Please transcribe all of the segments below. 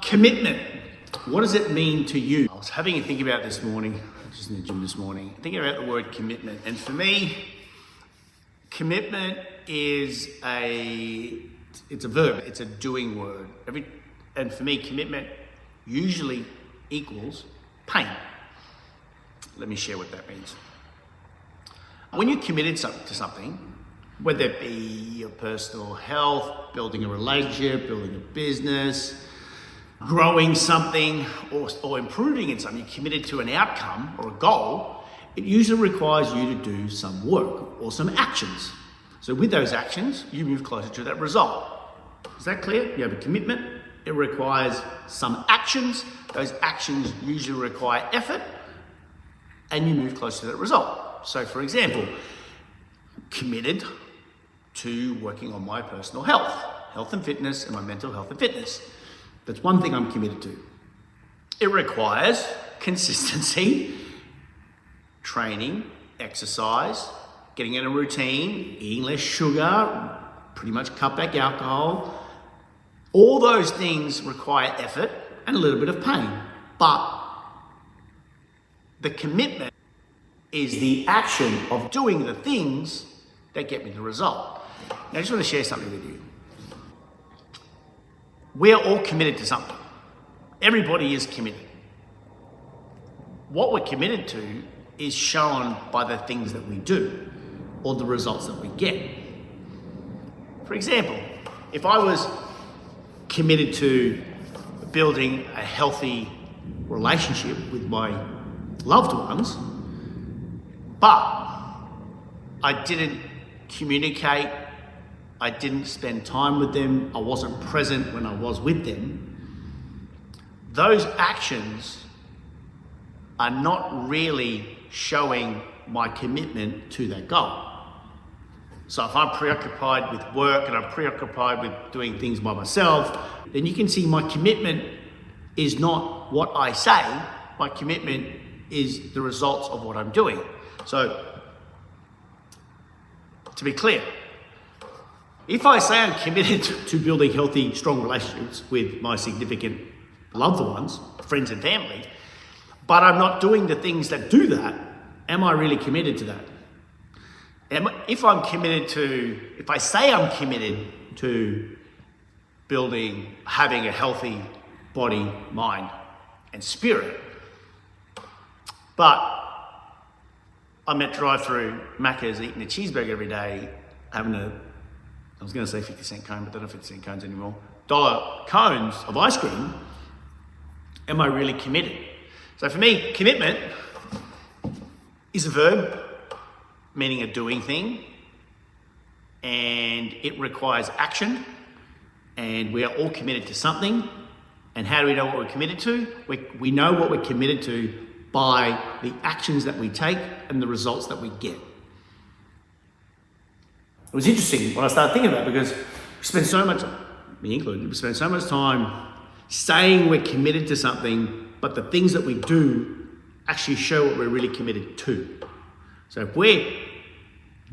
Commitment. What does it mean to you? I was having a think about this morning, just in the gym this morning, thinking about the word commitment. And for me, commitment is it's a verb, it's a doing word. And for me, commitment usually equals pain. Let me share what that means. When you're committed to something, whether it be your personal health, building a relationship, building a business, growing something, or improving in something, you're committed to an outcome or a goal, it usually requires you to do some work or some actions. So with those actions, you move closer to that result. Is that clear? You have a commitment, it requires some actions. Those actions usually require effort, and you move closer to that result. So for example, committed to working on my personal health and fitness, and my mental health and fitness. That's one thing I'm committed to. It requires consistency, training, exercise, getting in a routine, eating less sugar, pretty much cut back alcohol. All those things require effort and a little bit of pain. But the commitment is the action of doing the things that get me the result. Now I just want to share something with you. We're all committed to something. Everybody is committed. What we're committed to is shown by the things that we do or the results that we get. For example, if I was committed to building a healthy relationship with my loved ones, but I didn't communicate, I didn't spend time with them, I wasn't present when I was with them, those actions are not really showing my commitment to that goal. So if I'm preoccupied with work and I'm preoccupied with doing things by myself, then you can see my commitment is not what I say, my commitment is the results of what I'm doing. So, to be clear, if I say I'm committed to building healthy, strong relationships with my significant loved ones, friends and family, but I'm not doing the things that do that, am I really committed to that? If I say I'm committed to having a healthy body, mind, and spirit, but I'm at drive-through Macca's eating a cheeseburger every day, having I was going to say 50-cent cone, but they don't have 50-cent cones anymore, dollar cones of ice cream, am I really committed? So for me, commitment is a verb, meaning a doing thing, and it requires action, and we are all committed to something. And how do we know what we're committed to? We know what we're committed to by the actions that we take and the results that we get. It was interesting when I started thinking about it, because we spend so much, me included, we spend so much time saying we're committed to something, but the things that we do actually show what we're really committed to. So if we're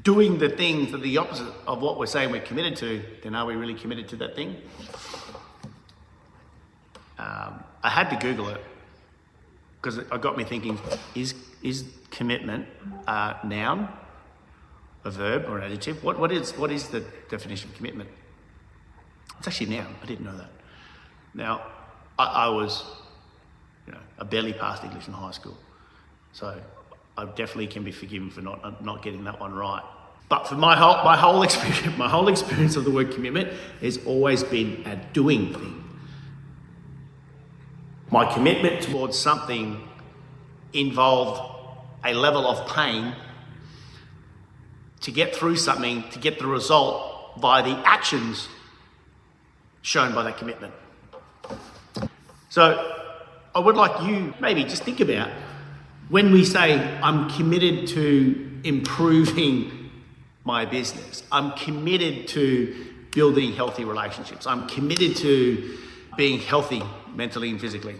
doing the things that are the opposite of what we're saying we're committed to, then are we really committed to that thing? I had to Google it because it got me thinking, is commitment a noun, a verb, or an adjective? What is the definition of commitment? It's actually a noun. I didn't know that. Now, I was, I barely passed English in high school, so I definitely can be forgiven for not getting that one right. But for my whole experience of the word commitment has always been a doing thing. My commitment towards something involved a level of pain to get through something, to get the result by the actions shown by that commitment. So I would like you maybe just think about when we say I'm committed to improving my business, I'm committed to building healthy relationships, I'm committed to being healthy mentally and physically.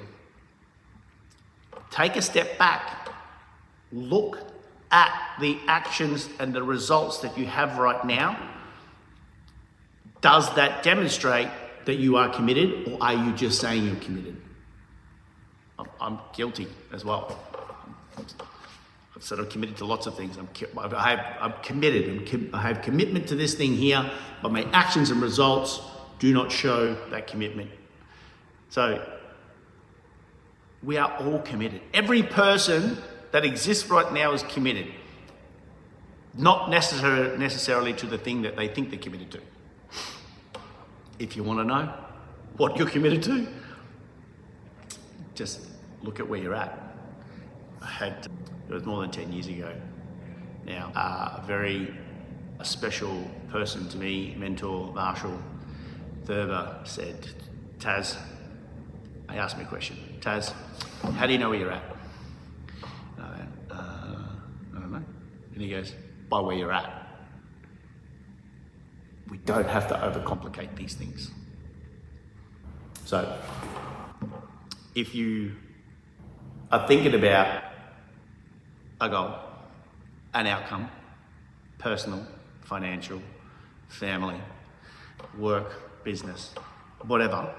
Take a step back, look at the actions and the results that you have right now. Does that demonstrate that you are committed, or are you just saying you're committed? I'm guilty as well. I've said I'm committed to lots of things. I'm committed. I have commitment to this thing here, but my actions and results do not show that commitment. So we are all committed. Every person that exists right now is committed. Not necessarily to the thing that they think they're committed to. If you want to know what you're committed to, just look at where you're at. It was more than 10 years ago now, a special person to me, mentor, Marshall Thurber, said, Taz, he asked me a question, Taz, how do you know where you're at? And I went, I don't know. And he goes, by where you're at. We don't have to overcomplicate these things. So, if you are thinking about a goal, an outcome, personal, financial, family, work, business, whatever,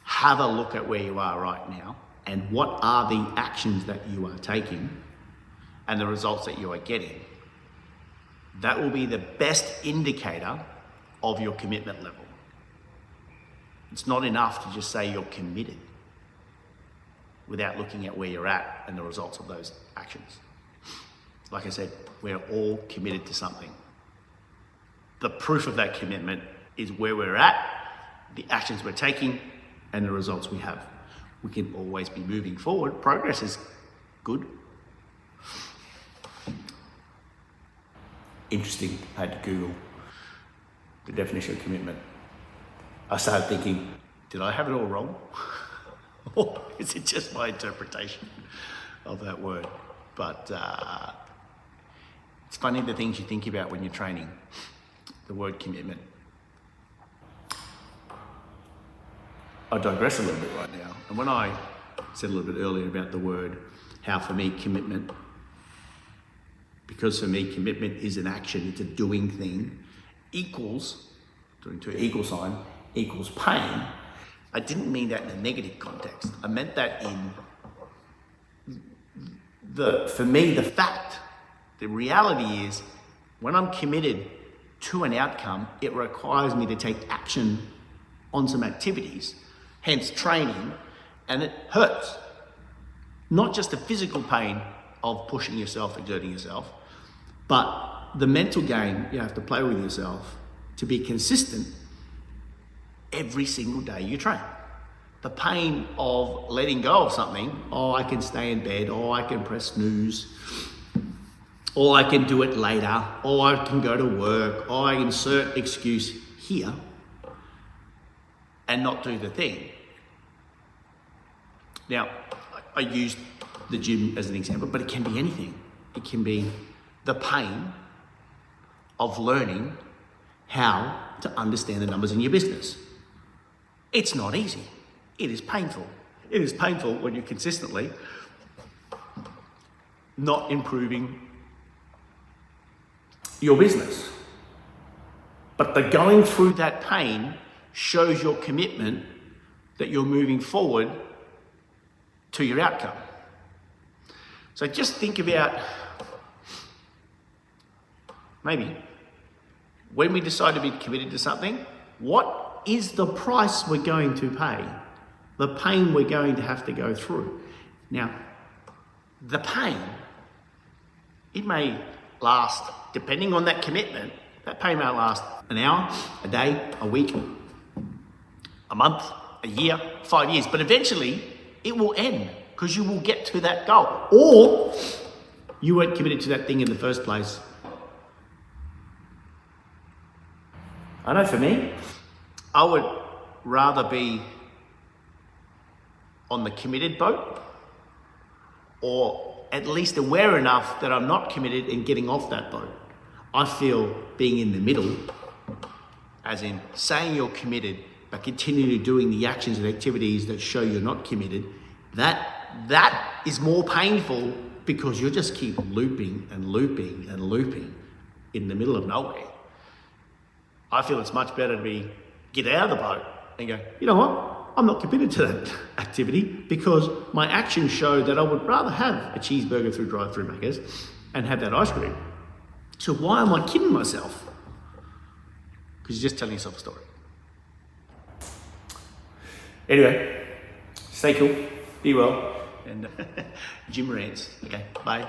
have a look at where you are right now and what are the actions that you are taking and the results that you are getting. That will be the best indicator of your commitment level. It's not enough to just say you're committed without looking at where you're at and the results of those actions. Like I said, we're all committed to something. The proof of that commitment is where we're at, the actions we're taking, and the results we have. We can always be moving forward. Progress is good. Interesting, I had to Google the definition of commitment. I started thinking, did I have it all wrong? Or is it just my interpretation of that word? But it's funny the things you think about when you're training, the word commitment. I digress a little bit right now. And when I said a little bit earlier about the word, how for me commitment, because for me commitment is an action, it's a doing thing, equals, doing to equal sign, equals pain. I didn't mean that in a negative context. I meant that in for me, the fact, the reality is when I'm committed to an outcome, it requires me to take action on some activities, hence training, and it hurts. Not just the physical pain of pushing yourself, exerting yourself, but the mental game you have to play with yourself to be consistent every single day you train. The pain of letting go of something, I can stay in bed, I can press snooze, I can do it later, I can go to work, I insert excuse here and not do the thing. Now, I used the gym as an example, but it can be anything. It can be the pain of learning how to understand the numbers in your business. It's not easy. It is painful. It is painful when you're consistently not improving your business. But the going through that pain shows your commitment that you're moving forward to your outcome. So just think about maybe when we decide to be committed to something, what is the price we're going to pay? The pain we're going to have to go through. Now, the pain, it may last, depending on that commitment, that pain may last an hour, a day, a week, a month, a year, 5 years, but eventually it will end because you will get to that goal. Or you weren't committed to that thing in the first place. I know for me, I would rather be on the committed boat or at least aware enough that I'm not committed and getting off that boat. I feel being in the middle, as in saying you're committed, but continuing doing the actions and activities that show you're not committed, that is more painful because you'll just keep looping and looping and looping in the middle of nowhere. I feel it's much better to be get out of the boat and go, you know what? I'm not committed to that activity because my actions show that I would rather have a cheeseburger through drive-through Macca's and have that ice cream. So why am I kidding myself? Because you're just telling yourself a story. Anyway, stay cool, be well, and Jim rants. Okay, bye.